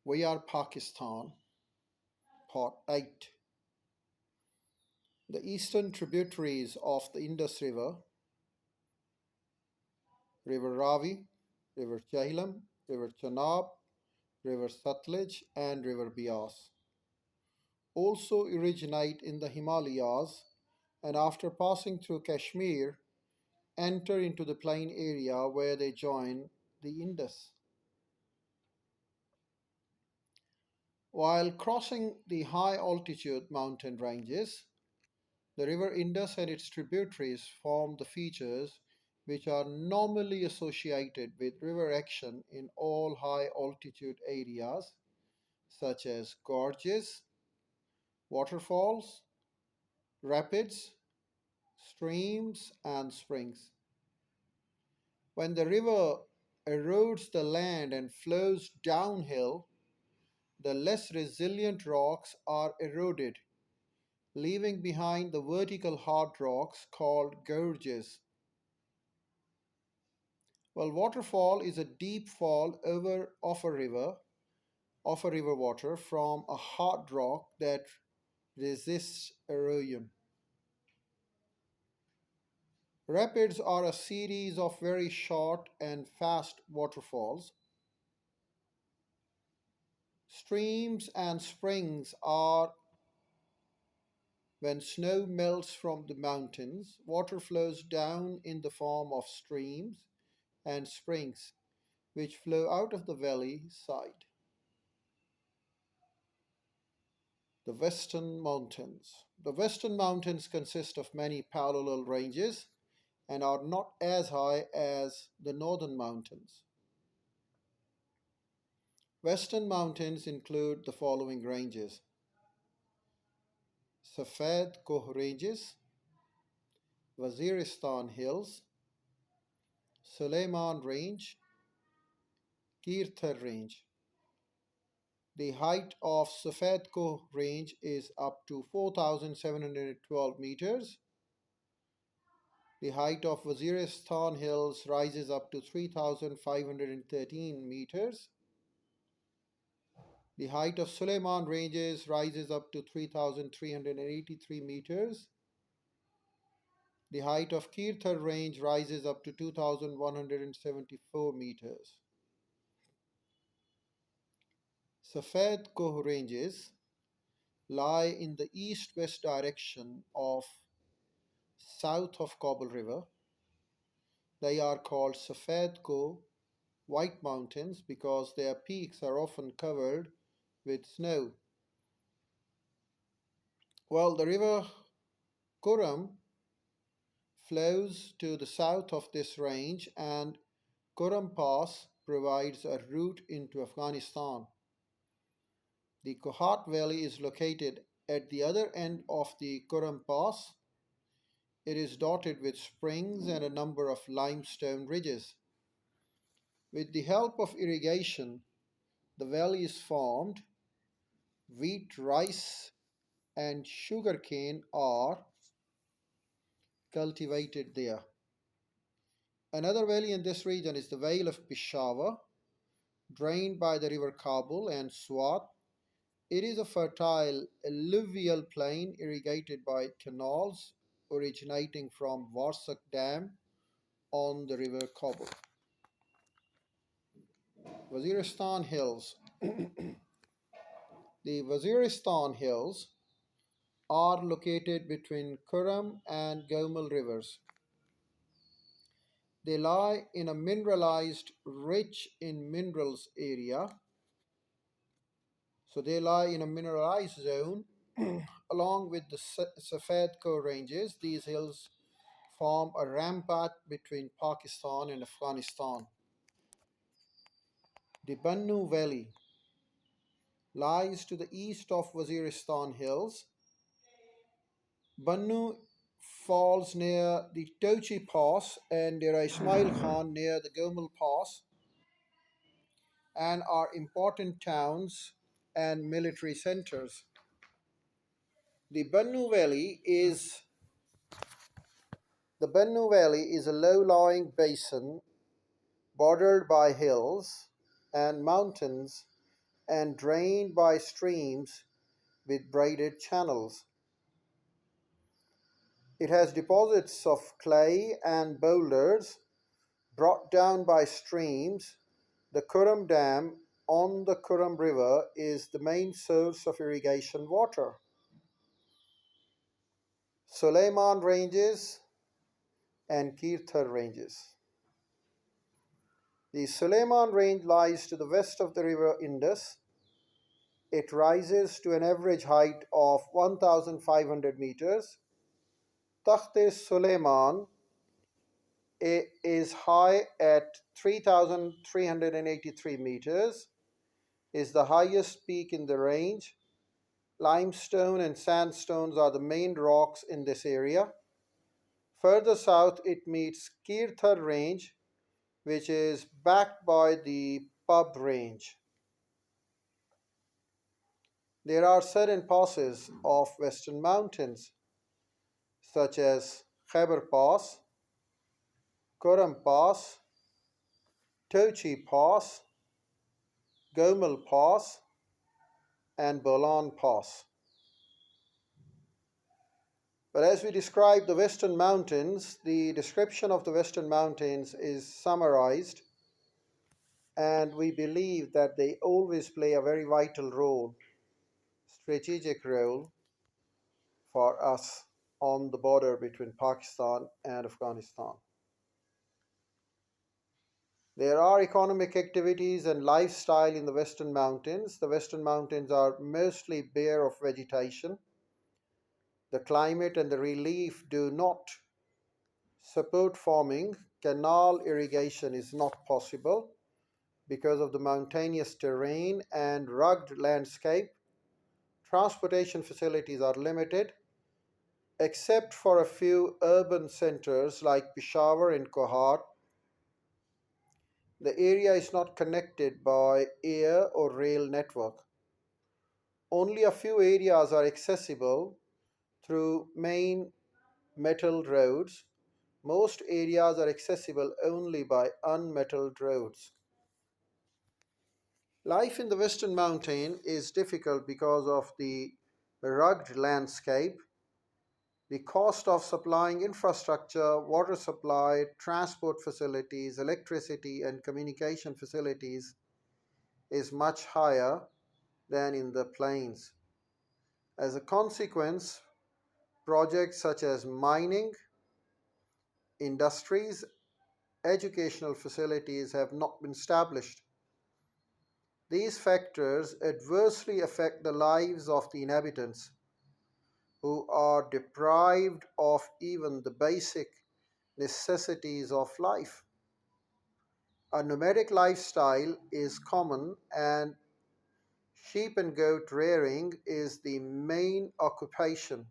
We are Pakistan, Part 8. The eastern tributaries of the Indus River, River Ravi, River Jhelum, River Chenab, River Satluj, and River Beas, also originate in the Himalayas and after passing through Kashmir enter into the plain area where they join the Indus. While crossing the high altitude mountain ranges, the river Indus and its tributaries form the features which are normally associated with river action in all high altitude areas, such as gorges, waterfalls, rapids, streams, and springs. When the river erodes the land and flows downhill, the less resilient rocks are eroded, leaving behind the vertical hard rocks called gorges. Well, waterfall is a deep fall over of a river water from a hard rock that resists erosion. Rapids are a series of very short and fast waterfalls. Streams and springs are when snow melts from the mountains, water flows down in the form of streams and springs, which flow out of the valley side. The Western Mountains. The Western Mountains consist of many parallel ranges and are not as high as the Northern Mountains. Western Mountains include the following ranges: Safed Koh Ranges, Waziristan Hills, Suleiman Range, Kirthar Range. The height of Safed Koh Range is up to 4,712 meters. The height of Waziristan Hills rises up to 3,513 meters. The height of Suleiman Ranges rises up to 3,383 meters. The height of Kirthar Range rises up to 2,174 meters. Safed Koh Ranges lie in the east-west direction of south of Kabul River. They are called Safed Koh White Mountains because their peaks are often covered with snow. Well, the river Kuram flows to the south of this range, and Kuram Pass provides a route into Afghanistan. The Kohat Valley is located at the other end of the Kuram Pass. It is dotted with springs and a number of limestone ridges. With the help of irrigation, the valley is formed. Wheat, rice, and sugarcane are cultivated there. Another valley in this region is the Vale of Peshawar, drained by the river Kabul and Swat. It is a fertile alluvial plain irrigated by canals originating from Warsak Dam on the river Kabul. Waziristan Hills. The Waziristan Hills are located between Kuram and Gomel rivers. They lie in a mineralized, rich in minerals area. So they lie in a mineralized zone along with the Safed Koh ranges. These hills form a rampart between Pakistan and Afghanistan. The Bannu Valley lies to the east of Waziristan Hills. Bannu falls near the Tochi Pass and Dera Ismail Khan near the Gomel Pass and are important towns and military centers. The Bannu Valley is The Bennu Valley is a low-lying basin bordered by hills and mountains and drained by streams with braided channels. It has deposits of clay and boulders brought down by streams. The Kurram Dam on the Kurram River is the main source of irrigation water. Suleiman Ranges and Kirthar Ranges. The Suleiman Range lies to the west of the river Indus. It rises to an average height of 1,500 meters. Takht Suleiman is high at 3,383 meters, is the highest peak in the range. Limestone and sandstones are the main rocks in this area. Further south, it meets Kirthar Range, which is backed by the Pub Range. There are certain passes of Western Mountains, such as Khyber Pass, Kurram Pass, Tochi Pass, Gomal Pass, and Bolan Pass. But as we describe the Western Mountains, the description of the Western Mountains is summarized, and we believe that they always play a very vital role, strategic role for us on the border between Pakistan and Afghanistan. There are economic activities and lifestyle in the Western Mountains. The Western Mountains are mostly bare of vegetation. The climate and the relief do not support farming. Canal irrigation is not possible because of the mountainous terrain and rugged landscape. Transportation facilities are limited, except for a few urban centers like Peshawar and Kohat. The area is not connected by air or rail network. Only a few areas are accessible through main metalled roads. Most areas are accessible only by unmetalled roads. Life in the Western Mountain is difficult because of the rugged landscape. The cost of supplying infrastructure, water supply, transport facilities, electricity, and communication facilities is much higher than in the plains. As a consequence, projects such as mining, industries, educational facilities have not been established. These factors adversely affect the lives of the inhabitants, who are deprived of even the basic necessities of life. A nomadic lifestyle is common, and sheep and goat rearing is the main occupation.